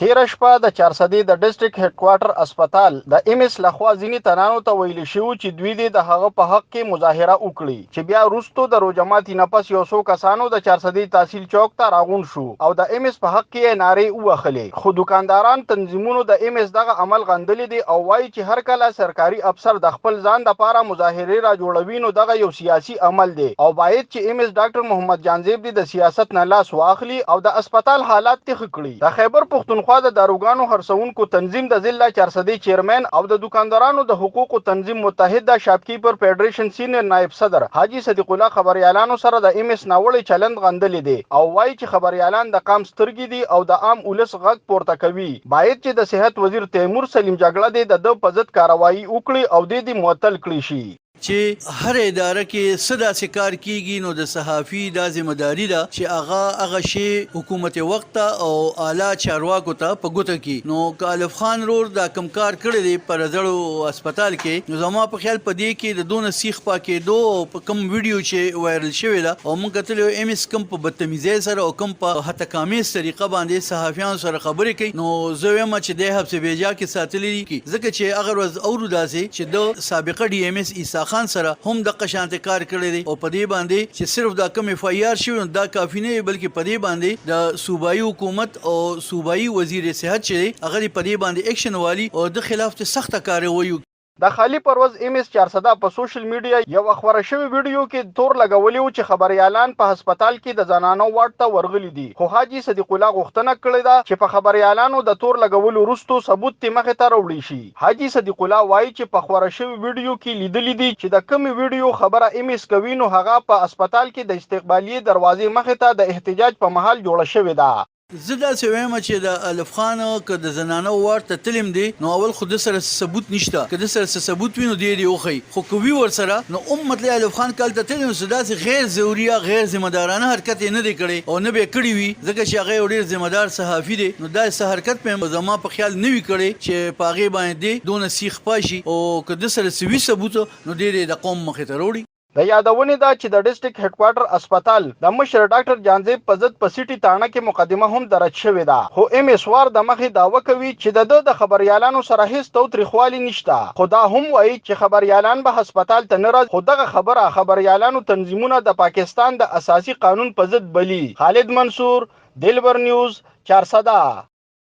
تیر شپه د چارسدي د ډیسټریکټ هډ کوارټر اسپیټال د ایمس لخوا ځینی تنانو ته ویل شو چې دوی د هغه په حق کې مظاهره وکړي چې بیا وروسته د روجماتي نفس یو څو کسانو د چارسدي تحصیل چوک ته راغون شو او د ایمس په حق کې نارې ووهلې خو دکانداران تنظیمونو د ایمس دغه عمل غندلې دي او وایي چې هر کله سرکاري افسر د خپل ځان لپاره مظاهره را جوړوي نو دغه یو سیاسي عمل دی او باید چې ایمس ډاکټر محمد جانزیب د سیاست نه لاس واخلي او د اسپیټال حالات تخ کړي د خیبر پختونخوا د داروګانو هرڅونکو تنظیم د ضلع چارسدي چیرمن او د دکاندارانو د حقوقو تنظیم متحده شاپکیپر فدریشن سینیئر نائب صدر حاجی صدیق الله خبريالانو سره د ایمس ناوړي چلند غندلې دي او وایي چې خبريالان د قام سترګې دي او د عام ولس غږ پورته کوي باید چې د صحت وزیر تیمور سلیم جګړه د په ضد کاروایی وکړي او د معطل کړي شي چې هر اداره کې صدا سکار کیږي نو د صحافي د ځمداري ده چې هغه شی حکومت وخت او اعلی چارواکو ته په ګوته کې نو کالف خان رور دا کمکار کړی دی پر زړو اسپیټال کې نو زما په خیال په دې کې د دون سیخ پاکې دو په کم ویډیو چې وایرل شوی ده او موږ کتل ایم اس کم په بدتمیزي سره او کم په هتکامیز طریقه باندې صحافیان سره خبرې کوي نو زه وایم چې د حبس بیجا کې ساتلې کی ځکه چې اگر ورځ اورو داسې چې د سابقه ډي ام اس عیسی خان سره هم د قشانت کار کړی دی او په دې باندې چې صرف دا کم اف ای آر شوی دا کافی نه بلکې په دې باندې د صوبایي حکومت او صوبایي وزیر صحت چې هغه په دې باندې اکشن والی او د خلاف سخت کاروایی د خالی پرواز ایمس 400 په سوشل میډیا یو خبره شوی ویډیو کې تور لګولې و چې خبريالان په هسپتال کې د زنانو وارډ ته ورغلي دي خو حاجی صدیق الله غوښتنه کړې ده چې په خبريالانو د تور لګولو وروسته ثبوت ته مخه ته راوړي شي حاجی صدیق الله وایي چې په خبره شوی ویډیو کې لیدلې دي چې د کوم ویډیو خبره ایمس کوي نو هغه په هسپتال کې د استقبالیه دروازې مخه ته د احتجاج په محل جوړه شوې ده زه دا وایم چې د الف خان که د زنانه ورته تلم دی نو اول خود سره ثبوت نشته که د سره ثبوت وینو دی اوخی خو کوي ور سره نو امت له الف خان کال ته تلم سدا غیر ضروري غیر ذمہ دارانه حرکت نه دی کړي او نه به کړی وي ځکه چې هغه ډیر ذمہ دار صحافي دی نو دا سه حرکت په زما په خیال نه وی کړي چې پاغه باندې دون سیخ پاشي او که د سره سوي ثبوت نو د قوم مخه ته وروړي د یادونې دا چې د ډیسټریکټ هډ کوارټر اسپیټال د مشر ډاکټر جانزیب په ضد په سيټي تاڼه کې مقدمه هم درج شوې ده خو ام اس وار د مخې داوا کوي چې د خبريالانو سره هیڅ توتريخوالي نشته خو دا هم وایي چې خبريالان به هسپتال ته نه راځي خو دغه خبره خبريالانو تنظیمونه د پاکستان د اساسي قانون په ضد بلی خالد منصور دلبر نیوز 400